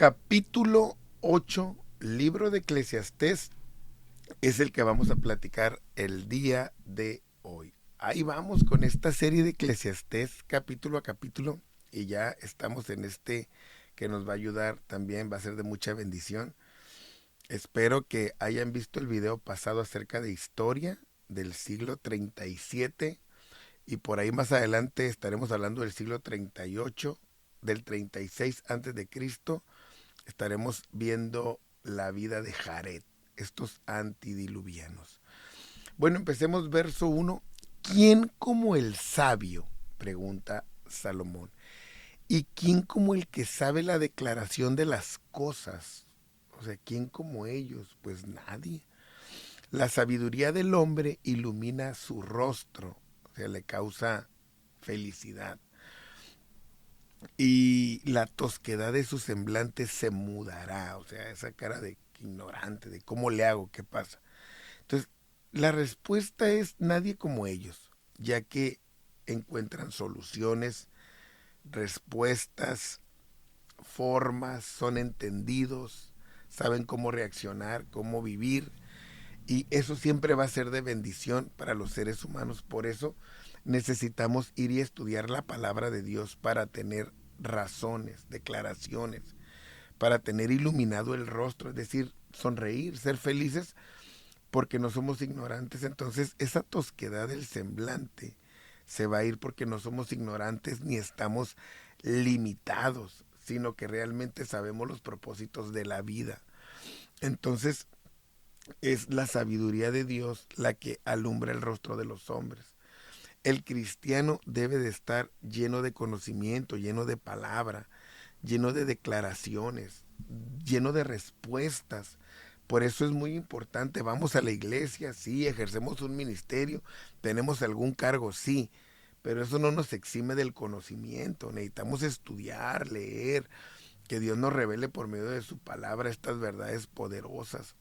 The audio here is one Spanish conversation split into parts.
Capítulo 8, libro de Eclesiastés, es el que vamos a platicar el día de hoy. Ahí vamos con esta serie de Eclesiastés, capítulo a capítulo, y ya estamos en este que nos va a ayudar también, va a ser de mucha bendición. Espero que hayan visto el video pasado acerca de historia del siglo 37 y por ahí más adelante estaremos hablando del siglo 38, del 36 antes de Cristo. Estaremos viendo la vida de Jared, estos antidiluvianos. Bueno, empecemos verso uno. ¿Quién como el sabio? Pregunta Salomón. ¿Y quién como el que sabe la declaración de las cosas? O sea, ¿quién como ellos? Pues nadie. La sabiduría del hombre ilumina su rostro, o sea, le causa felicidad. Y la tosquedad de su semblante se mudará, o sea, esa cara de ignorante, de cómo le hago, qué pasa. Entonces, la respuesta es nadie como ellos, ya que encuentran soluciones, respuestas, formas, son entendidos, saben cómo reaccionar, cómo vivir, y eso siempre va a ser de bendición para los seres humanos. Por eso necesitamos ir y estudiar la palabra de Dios para tener razones, declaraciones, para tener iluminado el rostro, es decir, sonreír, ser felices, porque no somos ignorantes. Entonces esa tosquedad del semblante se va a ir porque no somos ignorantes ni estamos limitados, sino que realmente sabemos los propósitos de la vida. Entonces es la sabiduría de Dios la que alumbra el rostro de los hombres. El cristiano debe de estar lleno de conocimiento, lleno de palabra, lleno de declaraciones, lleno de respuestas. Por eso es muy importante, vamos a la iglesia, sí, ejercemos un ministerio, tenemos algún cargo, sí, pero eso no nos exime del conocimiento. Necesitamos estudiar, leer, que Dios nos revele por medio de su palabra estas verdades poderosas.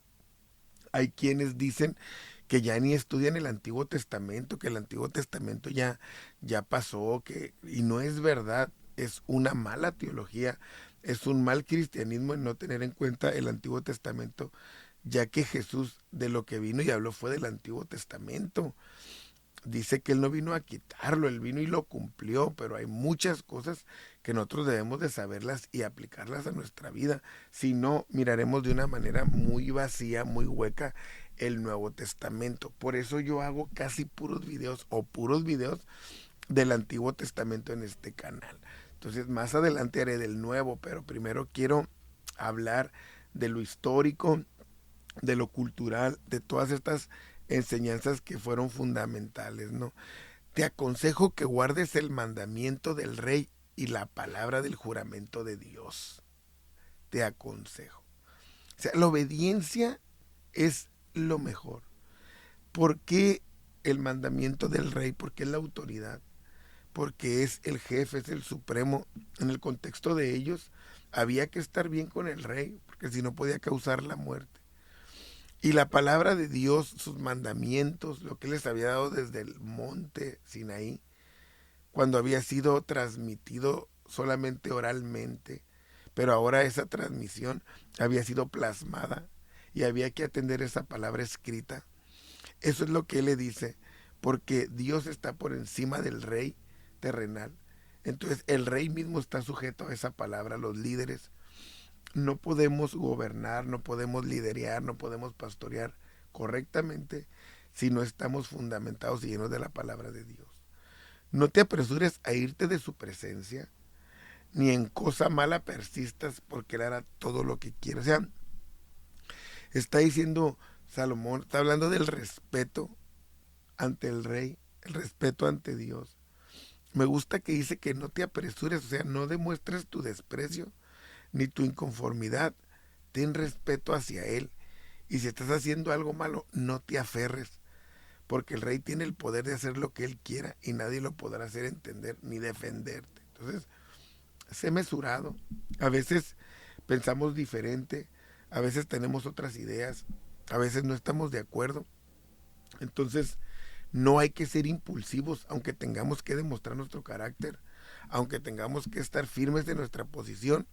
Hay quienes dicen que ya ni estudian el Antiguo Testamento, que el Antiguo Testamento ya pasó, y no es verdad, es una mala teología, es un mal cristianismo en no tener en cuenta el Antiguo Testamento, ya que Jesús de lo que vino y habló fue del Antiguo Testamento. Dice que él no vino a quitarlo, él vino y lo cumplió, pero hay muchas cosas que nosotros debemos de saberlas y aplicarlas a nuestra vida. Si no, miraremos de una manera muy vacía, muy hueca el Nuevo Testamento. Por eso yo hago casi puros videos o puros videos del Antiguo Testamento en este canal. Entonces más adelante haré del Nuevo, pero primero quiero hablar de lo histórico, de lo cultural, de todas estas enseñanzas que fueron fundamentales, ¿no? Te aconsejo que guardes el mandamiento del rey y la palabra del juramento de Dios. Te aconsejo. O sea, la obediencia es lo mejor. ¿Por qué el mandamiento del rey? Porque es la autoridad. Porque es el jefe, es el supremo. En el contexto de ellos, había que estar bien con el rey, porque si no podía causar la muerte. Y la palabra de Dios, sus mandamientos, lo que les había dado desde el monte Sinaí, cuando había sido transmitido solamente oralmente, pero ahora esa transmisión había sido plasmada y había que atender esa palabra escrita. Eso es lo que él le dice, porque Dios está por encima del rey terrenal. Entonces el rey mismo está sujeto a esa palabra, los líderes. No podemos gobernar, no podemos liderear, no podemos pastorear correctamente si no estamos fundamentados y llenos de la palabra de Dios. No te apresures a irte de su presencia, ni en cosa mala persistas porque él hará todo lo que quiere. O sea, está diciendo Salomón, está hablando del respeto ante el rey, el respeto ante Dios. Me gusta que dice que no te apresures, o sea, no demuestres tu desprecio ni tu inconformidad. Ten respeto hacia él. Y si estás haciendo algo malo, no te aferres, porque el rey tiene el poder de hacer lo que él quiera y nadie lo podrá hacer entender ni defenderte. Entonces, sé mesurado. A veces pensamos diferente, a veces tenemos otras ideas, a veces no estamos de acuerdo. Entonces, no hay que ser impulsivos, aunque tengamos que demostrar nuestro carácter, aunque tengamos que estar firmes de nuestra posición,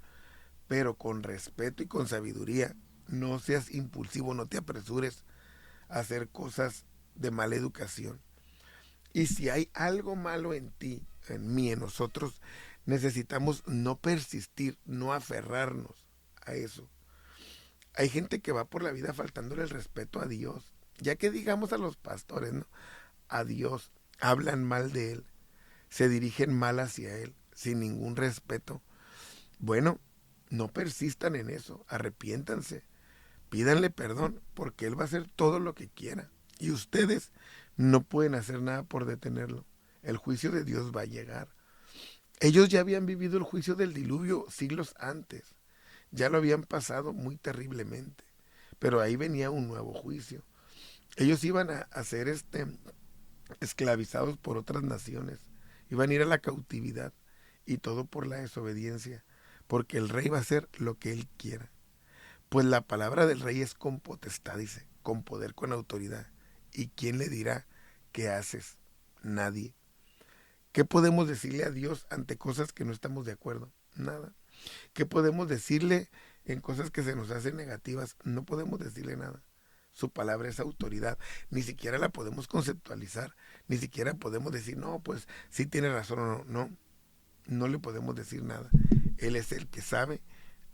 pero con respeto y con sabiduría. No seas impulsivo, no te apresures a hacer cosas de mala educación. Y si hay algo malo en ti, en mí, en nosotros, necesitamos no persistir, no aferrarnos a eso. Hay gente que va por la vida faltándole el respeto a Dios. Ya que digamos a los pastores, ¿no? A Dios, hablan mal de Él, se dirigen mal hacia Él, sin ningún respeto. Bueno, no persistan en eso, arrepiéntanse, pídanle perdón, porque Él va a hacer todo lo que quiera. Y ustedes no pueden hacer nada por detenerlo. El juicio de Dios va a llegar. Ellos ya habían vivido el juicio del diluvio siglos antes. Ya lo habían pasado muy terriblemente. Pero ahí venía un nuevo juicio. Ellos iban a ser esclavizados por otras naciones. Iban a ir a la cautividad. Y todo por la desobediencia. Porque el rey va a hacer lo que él quiera. Pues la palabra del rey es con potestad, dice, con poder, con autoridad. ¿Y quién le dirá qué haces? Nadie. ¿Qué podemos decirle a Dios ante cosas que no estamos de acuerdo? Nada. ¿Qué podemos decirle en cosas que se nos hacen negativas? No podemos decirle nada. Su palabra es autoridad. Ni siquiera la podemos conceptualizar. Ni siquiera podemos decir, no, pues sí tiene razón o no. No, no le podemos decir nada. Él es el que sabe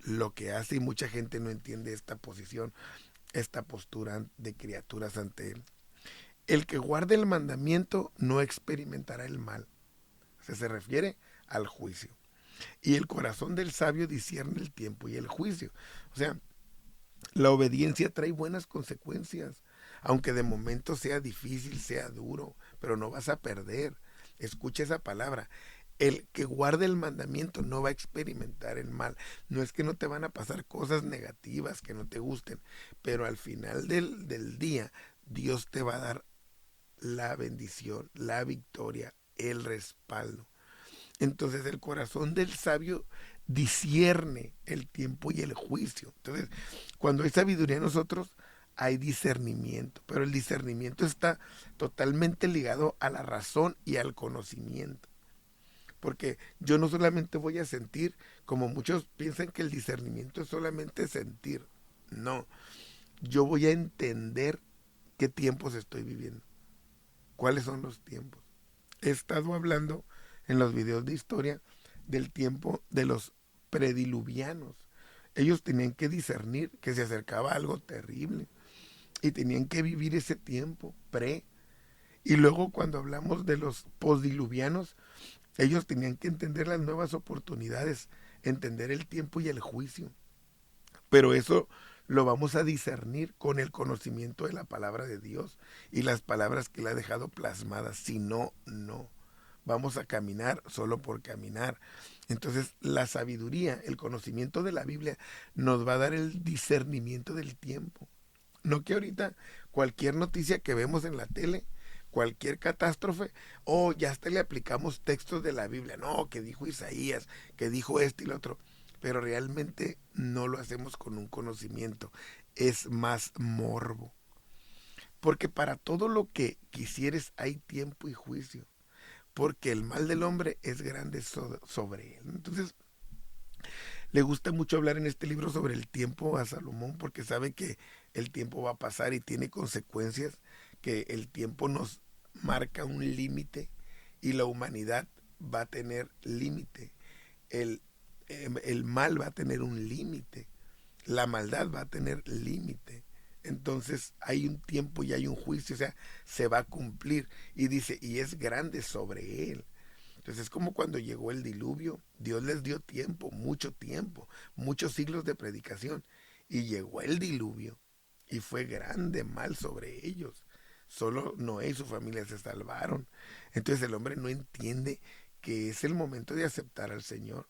lo que hace y mucha gente no entiende esta posición, esta postura de criaturas ante él. El que guarde el mandamiento no experimentará el mal. O sea, se refiere al juicio. Y el corazón del sabio discierne el tiempo y el juicio. O sea, la obediencia trae buenas consecuencias, aunque de momento sea difícil, sea duro, pero no vas a perder. Escucha esa palabra. El que guarde el mandamiento no va a experimentar el mal. No es que no te van a pasar cosas negativas que no te gusten, pero al final del día Dios te va a dar la bendición, la victoria, el respaldo. Entonces el corazón del sabio discierne el tiempo y el juicio. Entonces, cuando hay sabiduría en nosotros, hay discernimiento, pero el discernimiento está totalmente ligado a la razón y al conocimiento. Porque yo no solamente voy a sentir, como muchos piensan que el discernimiento es solamente sentir. No, yo voy a entender qué tiempos estoy viviendo, cuáles son los tiempos. He estado hablando en los videos de historia del tiempo de los prediluvianos. Ellos tenían que discernir que se acercaba algo terrible y tenían que vivir ese tiempo pre. Y luego cuando hablamos de los postdiluvianos, ellos tenían que entender las nuevas oportunidades, entender el tiempo y el juicio. Pero eso lo vamos a discernir con el conocimiento de la palabra de Dios y las palabras que Él ha dejado plasmadas. Si no, no. Vamos a caminar solo por caminar. Entonces, la sabiduría, el conocimiento de la Biblia nos va a dar el discernimiento del tiempo. No que ahorita cualquier noticia que vemos en la tele, cualquier catástrofe, ya hasta le aplicamos textos de la Biblia. No, que dijo Isaías, que dijo esto y lo otro. Pero realmente no lo hacemos con un conocimiento. Es más morbo. Porque para todo lo que quisieres hay tiempo y juicio. Porque el mal del hombre es grande sobre él. Entonces, le gusta mucho hablar en este libro sobre el tiempo a Salomón porque sabe que el tiempo va a pasar y tiene consecuencias, que el tiempo nos marca un límite y la humanidad va a tener límite. El, el mal va a tener un límite. La maldad va a tener límite. Entonces hay un tiempo y hay un juicio, o sea, se va a cumplir. Y dice, y es grande sobre él. Entonces es como cuando llegó el diluvio, Dios les dio tiempo, muchos siglos de predicación. Y llegó el diluvio y fue grande mal sobre ellos. Solo Noé y su familia se salvaron. Entonces el hombre no entiende que es el momento de aceptar al Señor.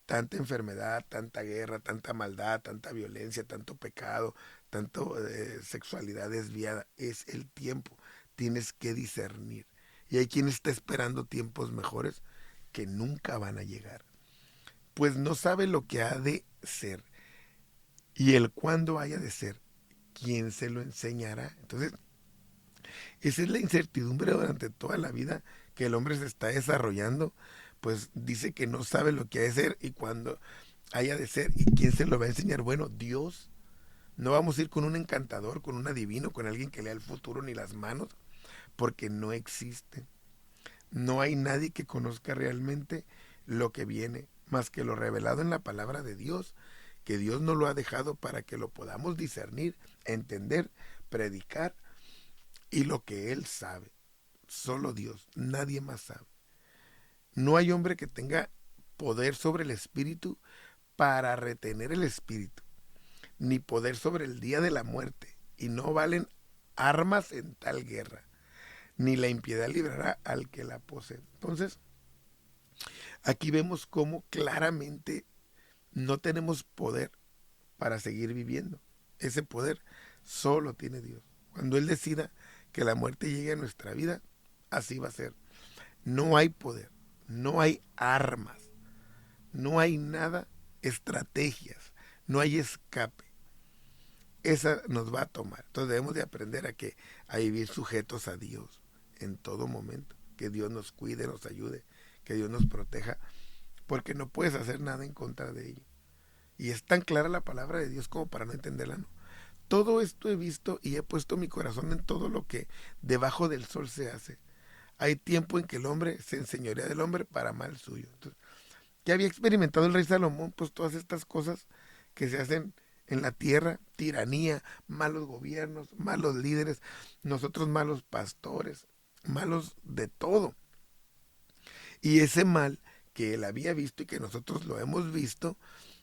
Tanta enfermedad, tanta guerra, tanta maldad, tanta violencia, tanto pecado, tanto sexualidad desviada. Es el tiempo. Tienes que discernir. Y hay quien está esperando tiempos mejores que nunca van a llegar. Pues no sabe lo que ha de ser y el cuándo haya de ser. ¿Quién se lo enseñará? Entonces, esa es la incertidumbre durante toda la vida que el hombre se está desarrollando. Pues dice que no sabe lo que ha de ser y cuándo. haya de ser. ¿Y quién se lo va a enseñar? Bueno, Dios. No vamos a ir con un encantador, con un adivino, con alguien que lea el futuro ni las manos, porque no existe. No hay nadie que conozca realmente lo que viene, más que lo revelado en la palabra de Dios, que Dios nos lo ha dejado para que lo podamos discernir, entender, predicar, y lo que Él sabe. Solo Dios, nadie más sabe. No hay hombre que tenga poder sobre el espíritu para retener el espíritu, ni poder sobre el día de la muerte, y no valen armas en tal guerra, ni la impiedad librará al que la posee. Entonces, aquí vemos cómo claramente no tenemos poder para seguir viviendo. Ese poder solo tiene Dios. Cuando Él decida que la muerte llegue a nuestra vida, así va a ser. No hay poder, no hay armas, no hay nada, estrategias, no hay escape. Esa nos va a tomar. Entonces debemos de aprender a vivir sujetos a Dios en todo momento. Que Dios nos cuide, nos ayude, que Dios nos proteja, porque no puedes hacer nada en contra de ello. Y es tan clara la palabra de Dios como para no entenderla, ¿no? Todo esto he visto y he puesto mi corazón en todo lo que debajo del sol se hace. Hay tiempo en que el hombre se enseñorea del hombre para mal suyo. Entonces, ¿qué había experimentado el rey Salomón? Pues todas estas cosas que se hacen en la tierra, tiranía, malos gobiernos, malos líderes, nosotros malos pastores, malos de todo. Y ese mal que él había visto y que nosotros lo hemos visto,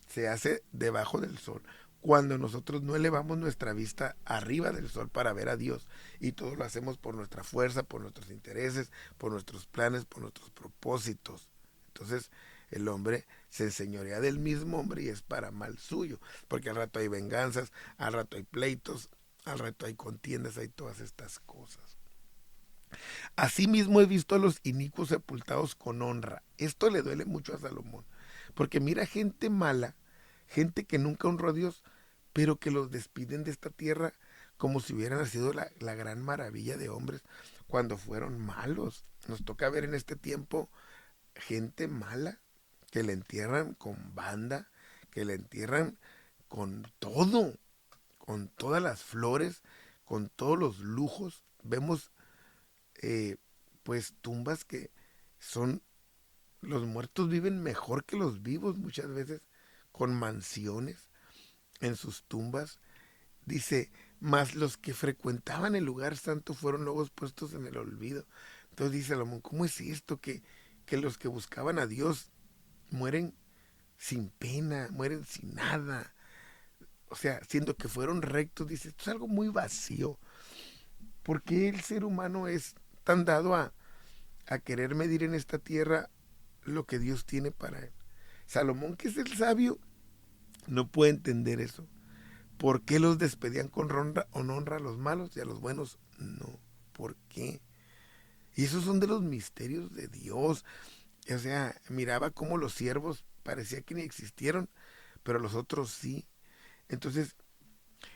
se hace debajo del sol. Cuando nosotros no elevamos nuestra vista arriba del sol para ver a Dios, y todo lo hacemos por nuestra fuerza, por nuestros intereses, por nuestros planes, por nuestros propósitos. Entonces el hombre se enseñorea del mismo hombre y es para mal suyo, porque al rato hay venganzas, al rato hay pleitos, al rato hay contiendas, hay todas estas cosas. Asimismo he visto a los inicuos sepultados con honra. Esto le duele mucho a Salomón, porque mira gente mala, gente que nunca honró a Dios, pero que los despiden de esta tierra como si hubieran sido la gran maravilla de hombres cuando fueron malos. Nos toca ver en este tiempo gente mala que le entierran con banda, que le entierran con todo, con todas las flores, con todos los lujos. Vemos eh, pues tumbas que son, los muertos viven mejor que los vivos muchas veces, con mansiones en sus tumbas. Dice, mas los que frecuentaban el lugar santo fueron luego puestos en el olvido. Entonces dice Salomón, ¿cómo es esto que los que buscaban a Dios mueren sin pena, mueren sin nada? O sea, siendo que fueron rectos, dice, esto es algo muy vacío. ¿Por qué el ser humano es tan dado a querer medir en esta tierra lo que Dios tiene para él? Salomón, que es el sabio, no puede entender eso. ¿Por qué los despedían con honra a los malos y a los buenos no? ¿Por qué? Y esos son de los misterios de Dios. O sea, miraba cómo los siervos parecía que ni existieron, pero los otros sí. Entonces,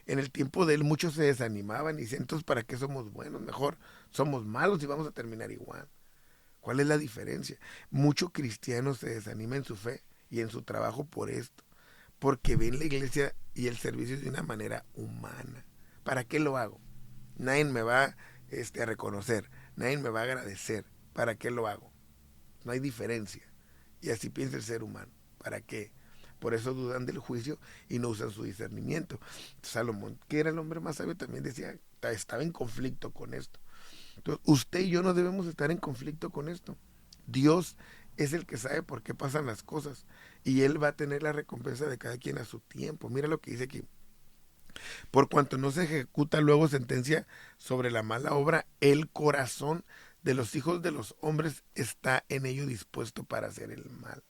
en el tiempo de él muchos se desanimaban y decían, entonces, ¿para qué somos buenos? Mejor somos malos y vamos a terminar igual. ¿Cuál es la diferencia? Mucho cristiano se desanima en su fe y en su trabajo por esto, porque ven la iglesia y el servicio de una manera humana. ¿Para qué lo hago? Nadie me va a reconocer, nadie me va a agradecer. ¿Para qué lo hago? No hay diferencia. Y así piensa el ser humano. ¿Para qué? Por eso dudan del juicio y no usan su discernimiento. Salomón, que era el hombre más sabio, también decía, estaba en conflicto con esto. Entonces, usted y yo no debemos estar en conflicto con esto. Dios es el que sabe por qué pasan las cosas y Él va a tener la recompensa de cada quien a su tiempo. Mira lo que dice aquí. Por cuanto no se ejecuta luego sentencia sobre la mala obra, el corazón de los hijos de los hombres está en ello dispuesto para hacer el mal.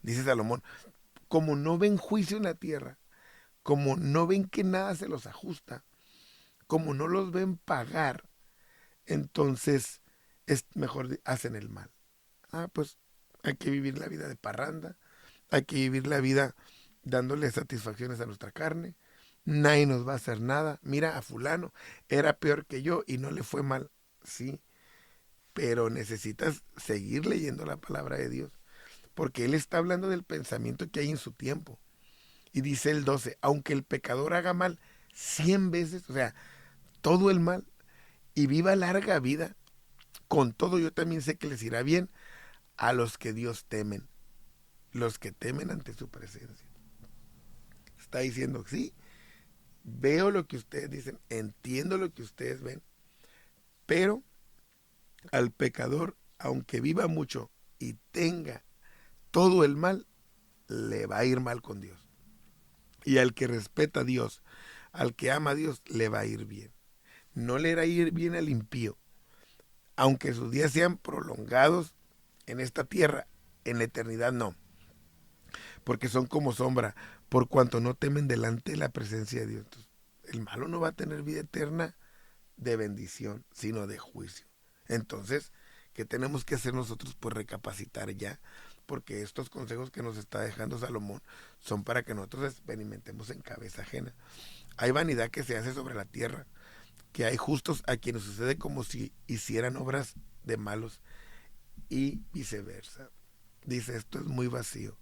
Dice Salomón, como no ven juicio en la tierra, como no ven que nada se los ajusta, como no los ven pagar, entonces es mejor hacen el mal. Ah, pues hay que vivir la vida de parranda, hay que vivir la vida dándole satisfacciones a nuestra carne. Nadie nos va a hacer nada. Mira a fulano, era peor que yo y no le fue mal. Sí, pero necesitas seguir leyendo la palabra de Dios, porque él está hablando del pensamiento que hay en su tiempo. Y dice el 12, aunque el pecador haga mal 100 veces, o sea, todo el mal, y viva larga vida, con todo yo también sé que les irá bien a los que Dios temen, los que temen ante su presencia. Está diciendo, sí, veo lo que ustedes dicen, entiendo lo que ustedes ven, pero al pecador, aunque viva mucho y tenga todo el mal, le va a ir mal con Dios. Y al que respeta a Dios, al que ama a Dios, le va a ir bien. No le irá a ir bien al impío, aunque sus días sean prolongados en esta tierra, en la eternidad no, porque son como sombra, por cuanto no temen delante de la presencia de Dios. Entonces, el malo no va a tener vida eterna de bendición, sino de juicio. Entonces, ¿qué tenemos que hacer nosotros? Pues recapacitar ya, porque estos consejos que nos está dejando Salomón son para que nosotros experimentemos en cabeza ajena. Hay vanidad que se hace sobre la tierra, que hay justos a quienes sucede como si hicieran obras de malos y viceversa. Dice, esto es muy vacío,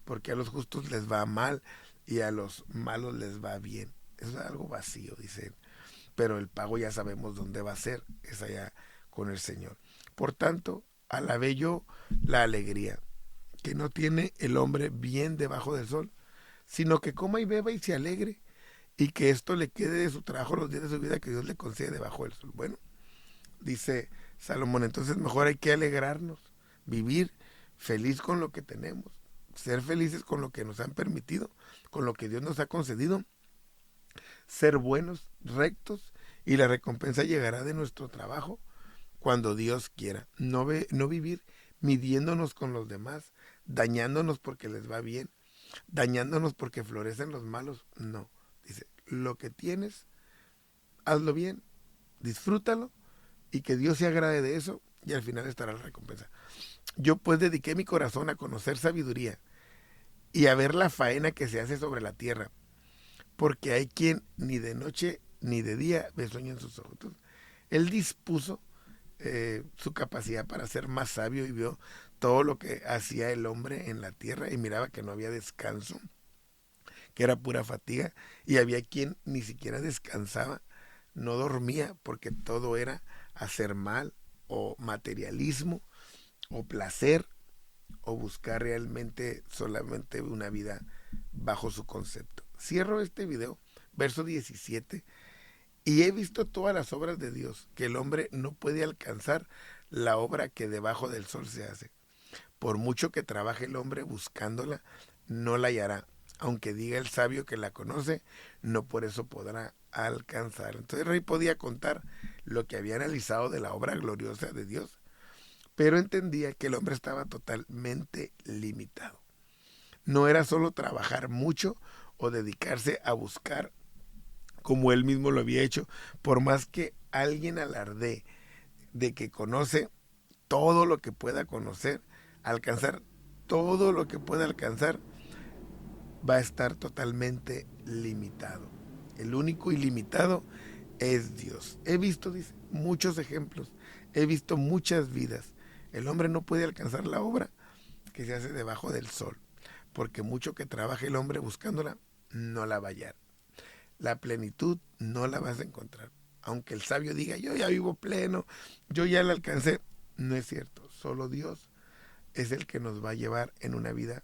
porque a los justos les va mal y a los malos les va bien. Es algo vacío, dice, pero el pago ya sabemos dónde va a ser, es allá con el Señor. Por tanto, alabé yo la alegría que no tiene el hombre bien debajo del sol, sino que coma y beba y se alegre, y que esto le quede de su trabajo los días de su vida que Dios le concede debajo del sol. Bueno, dice Salomón, entonces mejor hay que alegrarnos, vivir feliz con lo que tenemos, ser felices con lo que nos han permitido, con lo que Dios nos ha concedido, ser buenos, rectos, y la recompensa llegará de nuestro trabajo cuando Dios quiera. No vivir midiéndonos con los demás, dañándonos porque les va bien, dañándonos porque florecen los malos. No, dice, lo que tienes, hazlo bien, disfrútalo y que Dios se agrade de eso y al final estará la recompensa. Yo pues dediqué mi corazón a conocer sabiduría y a ver la faena que se hace sobre la tierra, porque hay quien ni de noche ni de día ve sueño en sus ojos. Entonces, él dispuso su capacidad para ser más sabio y vio todo lo que hacía el hombre en la tierra y miraba que no había descanso, que era pura fatiga, y había quien ni siquiera descansaba, no dormía porque todo era hacer mal o materialismo o placer o buscar realmente solamente una vida bajo su concepto. Cierro este video, verso 17, y he visto todas las obras de Dios, que el hombre no puede alcanzar la obra que debajo del sol se hace. Por mucho que trabaje el hombre buscándola, no la hallará. Aunque diga el sabio que la conoce, no por eso podrá alcanzar. Entonces el rey podía contar lo que había analizado de la obra gloriosa de Dios, pero entendía que el hombre estaba totalmente limitado. No era solo trabajar mucho o dedicarse a buscar como él mismo lo había hecho, por más que alguien alardee de que conoce todo lo que pueda conocer, alcanzar todo lo que pueda alcanzar, va a estar totalmente limitado. El único ilimitado es Dios. He visto, dice, muchos ejemplos, he visto muchas vidas. El hombre no puede alcanzar la obra que se hace debajo del sol, porque mucho que trabaje el hombre buscándola, no la va a hallar. La plenitud no la vas a encontrar. Aunque el sabio diga, yo ya vivo pleno, yo ya la alcancé, no es cierto. Solo Dios es el que nos va a llevar en una vida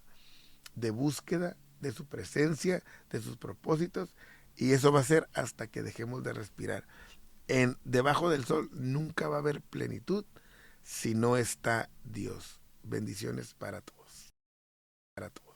de búsqueda de su presencia, de sus propósitos, y eso va a ser hasta que dejemos de respirar. Debajo del sol nunca va a haber plenitud si no está Dios. Bendiciones para todos. Para todos.